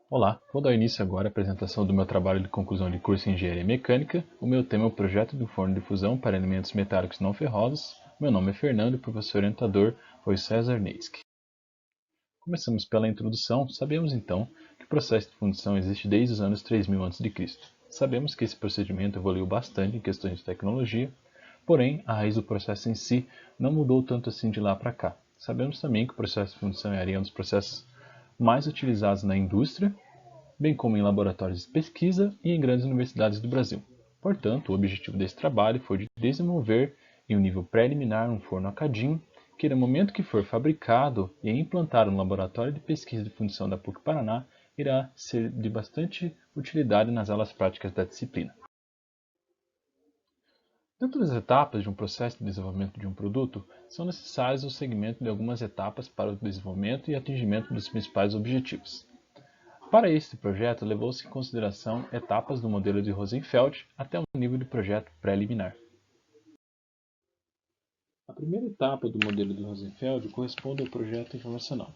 Olá, vou dar início agora à apresentação do meu trabalho de conclusão de curso em Engenharia Mecânica. O meu tema é o projeto de um forno de fusão para elementos metálicos não ferrosos. Meu nome é Fernando e o professor orientador foi César Neisk. Começamos pela introdução. Sabemos então que o processo de fundição existe desde os anos 3000 a.C. Sabemos que esse procedimento evoluiu bastante em questões de tecnologia, porém a raiz do processo em si não mudou tanto assim de lá para cá. Sabemos também que o processo de fundição é um dos processos mais utilizados na indústria, bem como em laboratórios de pesquisa e em grandes universidades do Brasil. Portanto, o objetivo desse trabalho foi de desenvolver, em um nível preliminar, um forno a cadinho, que no momento que for fabricado e implantado no laboratório de pesquisa de fundição da PUC-Paraná, irá ser de bastante utilidade nas aulas práticas da disciplina. Dentro das etapas de um processo de desenvolvimento de um produto, são necessários o segmento de algumas etapas para o desenvolvimento e atingimento dos principais objetivos. Para este projeto, levou-se em consideração etapas do modelo de Rosenfeld até o nível de projeto preliminar. A primeira etapa do modelo de Rosenfeld corresponde ao projeto informacional.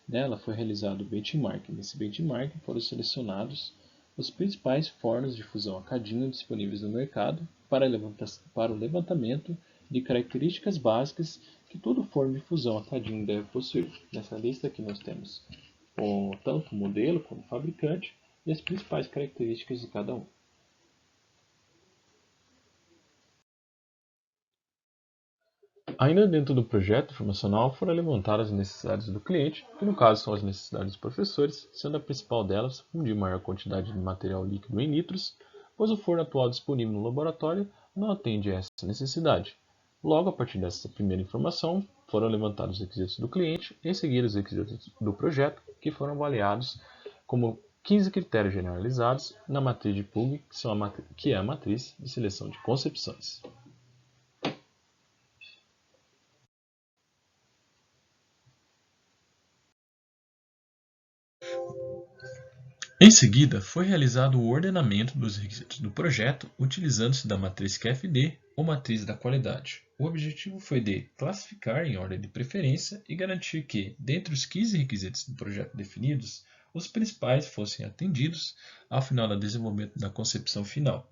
Nela foi realizado o benchmarking. Nesse benchmarking foram selecionados os principais fornos de fusão a cadinho disponíveis no mercado para o levantamento de características básicas que todo forno de fusão a cadinho deve possuir. Nessa lista aqui nós temos tanto o modelo como o fabricante e as principais características de cada um. Ainda dentro do projeto informacional foram levantadas as necessidades do cliente, que no caso são as necessidades dos professores, sendo a principal delas fundir maior quantidade de material líquido em litros, pois o forno atual disponível no laboratório não atende a essa necessidade. Logo, a partir dessa primeira informação, foram levantados os requisitos do cliente e em seguida os requisitos do projeto, que foram avaliados como 15 critérios generalizados na matriz de Pugh, que é a matriz de seleção de concepções. Em seguida, foi realizado o ordenamento dos requisitos do projeto utilizando-se da matriz QFD ou matriz da qualidade. O objetivo foi de classificar em ordem de preferência e garantir que, dentre os 15 requisitos do projeto definidos, os principais fossem atendidos ao final do desenvolvimento da concepção final.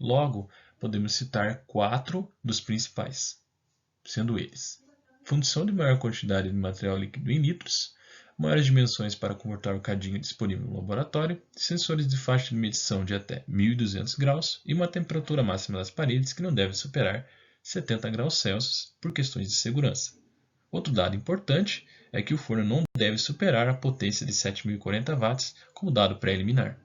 Logo, podemos citar 4 dos principais, sendo eles: fundição de maior quantidade de material líquido em litros, maiores dimensões para comportar o cadinho disponível no laboratório, sensores de faixa de medição de até 1200 graus e uma temperatura máxima das paredes que não deve superar 70 graus Celsius por questões de segurança. Outro dado importante é que o forno não deve superar a potência de 7040 watts como dado preliminar.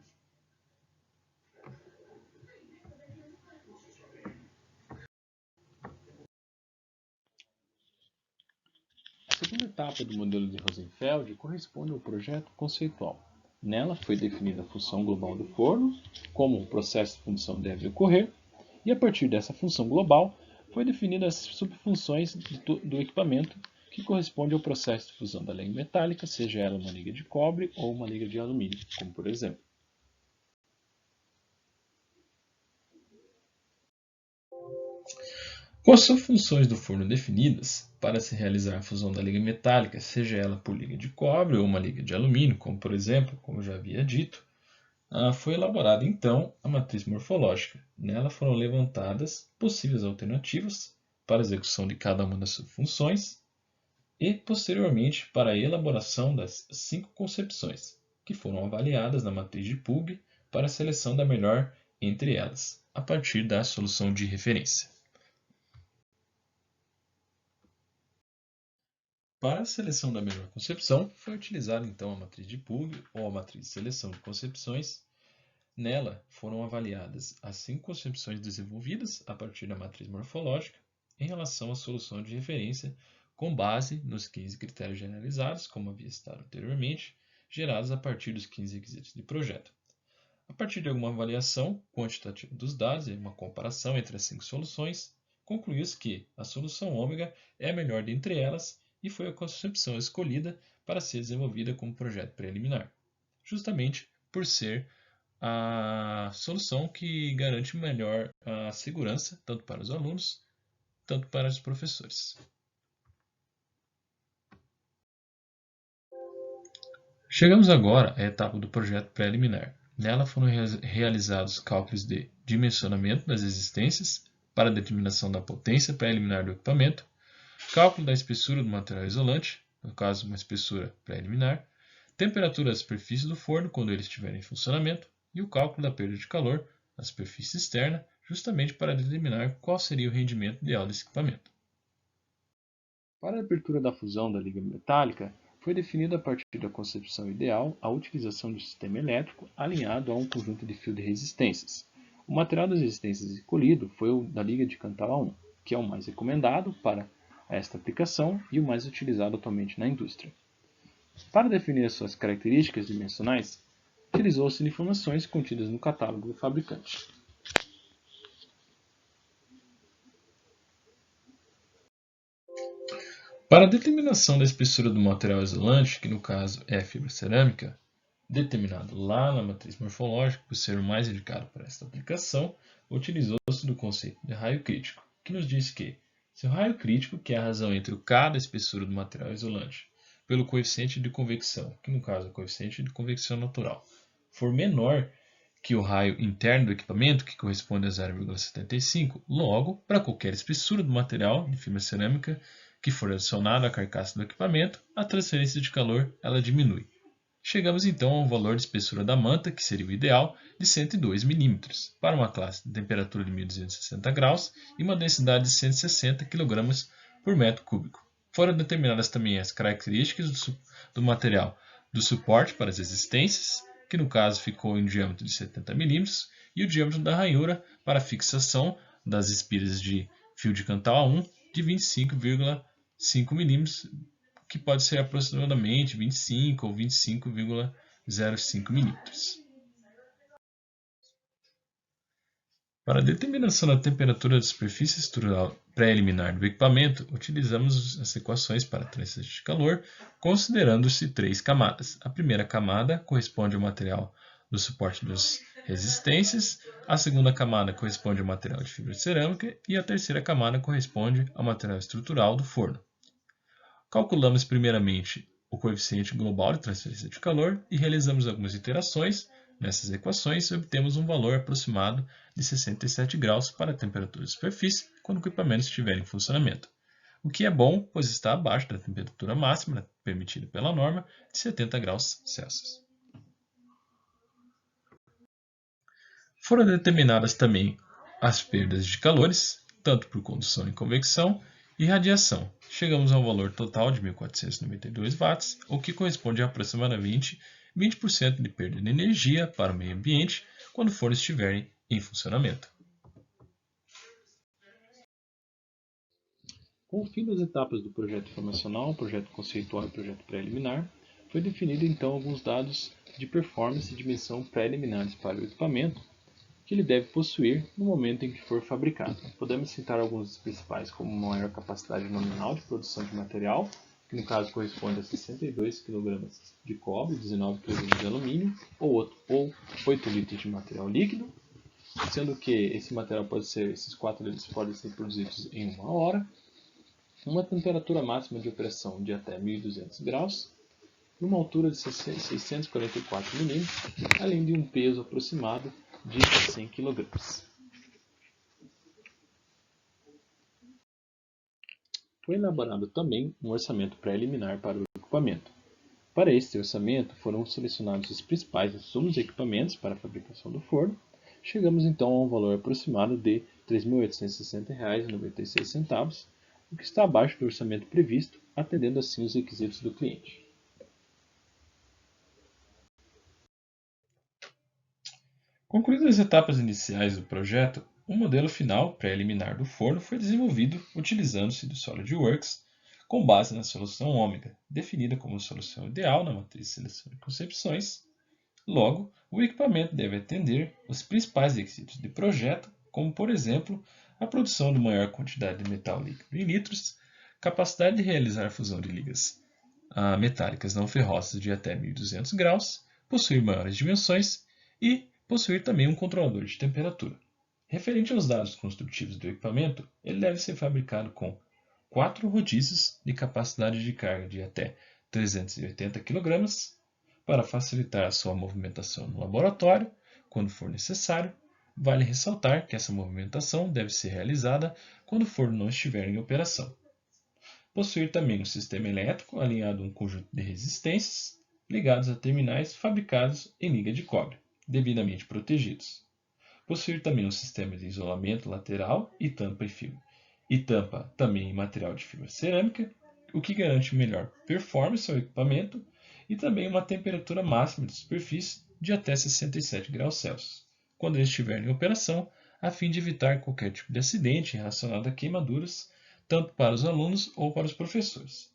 A segunda etapa do modelo de Rosenfeld corresponde ao projeto conceitual. Nela foi definida a função global do forno, como o processo de fundição deve ocorrer, e a partir dessa função global foi definida as subfunções do equipamento, que corresponde ao processo de fusão da liga metálica, seja ela uma liga de cobre ou uma liga de alumínio, como por exemplo. Com as subfunções do forno definidas, para se realizar a fusão da liga metálica, seja ela por liga de cobre ou uma liga de alumínio, como por exemplo, como já havia dito, foi elaborada então a matriz morfológica. Nela foram levantadas possíveis alternativas para a execução de cada uma das subfunções e, posteriormente, para a elaboração das 5 concepções, que foram avaliadas na matriz de Pugh para a seleção da melhor entre elas, a partir da solução de referência. Para a seleção da melhor concepção, foi utilizada então a matriz de Pugh ou a matriz de seleção de concepções. Nela foram avaliadas as 5 concepções desenvolvidas a partir da matriz morfológica em relação à solução de referência com base nos 15 critérios generalizados, como havia citado anteriormente, gerados a partir dos 15 requisitos de projeto. A partir de alguma avaliação quantitativa dos dados e uma comparação entre as 5 soluções, concluiu-se que a solução ômega é a melhor dentre elas e foi a concepção escolhida para ser desenvolvida como projeto preliminar, justamente por ser a solução que garante melhor a segurança, tanto para os alunos, tanto para os professores. Chegamos agora à etapa do projeto preliminar. Nela foram realizados cálculos de dimensionamento das existências para a determinação da potência preliminar do equipamento, cálculo da espessura do material isolante, no caso uma espessura preliminar, temperatura da superfície do forno quando ele estiver em funcionamento e o cálculo da perda de calor na superfície externa, justamente para determinar qual seria o rendimento ideal desse equipamento. Para a abertura da fusão da liga metálica, foi definida a partir da concepção ideal a utilização de um sistema elétrico alinhado a um conjunto de fio de resistências. O material das resistências escolhido foi o da liga de Cantala 1, que é o mais recomendado para esta aplicação e o mais utilizado atualmente na indústria. Para definir as suas características dimensionais, utilizou-se de informações contidas no catálogo do fabricante. Para a determinação da espessura do material isolante, que no caso é a fibra cerâmica, determinado lá na matriz morfológica por ser o mais indicado para esta aplicação, utilizou-se do conceito de raio crítico, que nos diz que, se o raio crítico, que é a razão entre o K da espessura do material isolante, pelo coeficiente de convecção, que no caso é o coeficiente de convecção natural, for menor que o raio interno do equipamento, que corresponde a 0,75, logo, para qualquer espessura do material de fibra cerâmica que for adicionado à carcaça do equipamento, a transferência de calor ela diminui. Chegamos então ao valor de espessura da manta, que seria o ideal, de 102 mm, para uma classe de temperatura de 1260 graus e uma densidade de 160 kg por metro cúbico. Foram determinadas também as características do material do suporte para as resistências, que no caso ficou em diâmetro de 70 mm, e o diâmetro da ranhura para a fixação das espiras de fio de Cantala 1 de 25,5 mm, que pode ser aproximadamente 25 ou 25,05 mm. Para a determinação da temperatura da superfície estrutural preliminar do equipamento, utilizamos as equações para a transferência de calor, considerando-se 3 camadas. A primeira camada corresponde ao material do suporte das resistências, a segunda camada corresponde ao material de fibra de cerâmica e a terceira camada corresponde ao material estrutural do forno. Calculamos primeiramente o coeficiente global de transferência de calor e realizamos algumas iterações nessas equações e obtemos um valor aproximado de 67 graus para a temperatura de superfície quando o equipamento estiver em funcionamento, o que é bom, pois está abaixo da temperatura máxima permitida pela norma de 70 graus Celsius. Foram determinadas também as perdas de calores, tanto por condução e convecção, e radiação. Chegamos a um valor total de 1.492 watts, o que corresponde a aproximadamente 20% de perda de energia para o meio ambiente quando fornos estiverem em funcionamento. Com o fim das etapas do projeto informacional, projeto conceitual e projeto preliminar, foi definido então alguns dados de performance e dimensão preliminares para o equipamento que ele deve possuir no momento em que for fabricado. Podemos citar alguns dos principais, como maior capacidade nominal de produção de material, que no caso corresponde a 62 kg de cobre, 19 kg de alumínio, ou 8 litros de material líquido, sendo que esses 4 litros podem ser produzidos em 1 hora, uma temperatura máxima de operação de até 1200 graus, e uma altura de 644 mm, além de um peso aproximado de 100 kg. Foi elaborado também um orçamento preliminar para o equipamento. Para este orçamento foram selecionados os principais insumos e equipamentos para a fabricação do forno. Chegamos então a um valor aproximado de R$ 3.860,96, o que está abaixo do orçamento previsto, atendendo assim os requisitos do cliente. Concluídas as etapas iniciais do projeto, o modelo final preliminar do forno foi desenvolvido utilizando-se do SolidWorks com base na solução ômega, definida como solução ideal na matriz de seleção de concepções. Logo, o equipamento deve atender os principais requisitos de projeto, como por exemplo, a produção de maior quantidade de metal líquido em litros, capacidade de realizar fusão de ligas metálicas não ferrosas de até 1200 graus, possuir maiores dimensões e possuir também um controlador de temperatura. Referente aos dados construtivos do equipamento, ele deve ser fabricado com 4 rodízios de capacidade de carga de até 380 kg, para facilitar a sua movimentação no laboratório, quando for necessário. Vale ressaltar que essa movimentação deve ser realizada quando o forno não estiver em operação. Possuir também um sistema elétrico alinhado a um conjunto de resistências ligados a terminais fabricados em liga de cobre, devidamente protegidos. Possuir também um sistema de isolamento lateral e tampa também em material de fibra cerâmica, o que garante melhor performance ao equipamento e também uma temperatura máxima de superfície de até 67 graus Celsius, quando ele estiver em operação, a fim de evitar qualquer tipo de acidente relacionado a queimaduras, tanto para os alunos ou para os professores.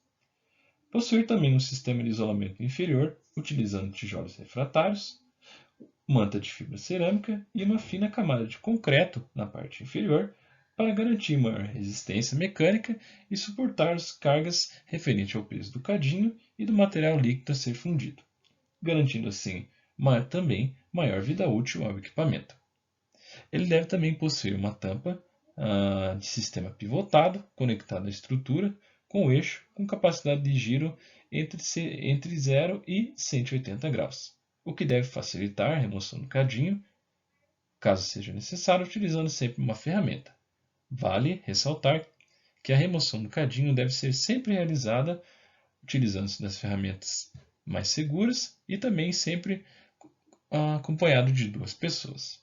Possuir também um sistema de isolamento inferior, utilizando tijolos refratários, manta de fibra cerâmica e uma fina camada de concreto na parte inferior para garantir maior resistência mecânica e suportar as cargas referentes ao peso do cadinho e do material líquido a ser fundido, garantindo assim também maior vida útil ao equipamento. Ele deve também possuir uma tampa de sistema pivotado conectada à estrutura com o eixo com capacidade de giro entre 0 e 180 graus, o que deve facilitar a remoção do cadinho, caso seja necessário, utilizando sempre uma ferramenta. Vale ressaltar que a remoção do cadinho deve ser sempre realizada utilizando-se das ferramentas mais seguras e também sempre acompanhado de 2 pessoas.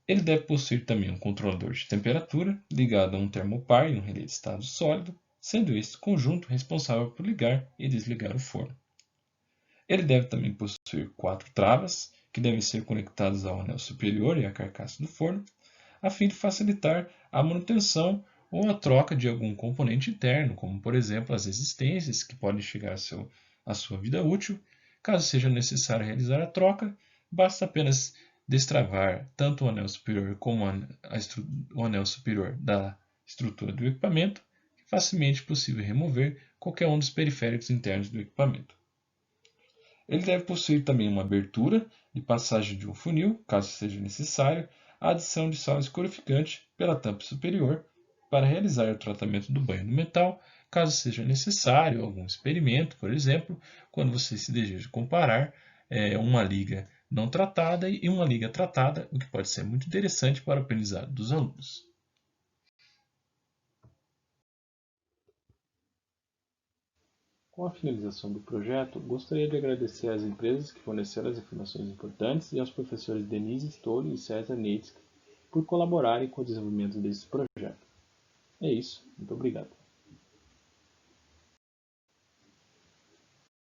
Ele deve possuir também um controlador de temperatura ligado a um termopar e um relé de estado sólido, sendo este conjunto responsável por ligar e desligar o forno. Ele deve também possuir 4 travas, que devem ser conectadas ao anel superior e à carcaça do forno, a fim de facilitar a manutenção ou a troca de algum componente interno, como por exemplo as resistências, que podem chegar à sua vida útil. Caso seja necessário realizar a troca, basta apenas destravar tanto o anel superior como o anel superior da estrutura do equipamento, que é facilmente possível remover qualquer um dos periféricos internos do equipamento. Ele deve possuir também uma abertura de passagem de um funil, caso seja necessário, a adição de sal escorificante pela tampa superior para realizar o tratamento do banho do metal, caso seja necessário algum experimento, por exemplo, quando você se deseja comparar uma liga não tratada e uma liga tratada, o que pode ser muito interessante para o aprendizado dos alunos. Com a finalização do projeto, gostaria de agradecer às empresas que forneceram as informações importantes e aos professores Denise Stolli e César Neitsky por colaborarem com o desenvolvimento desse projeto. É isso, muito obrigado.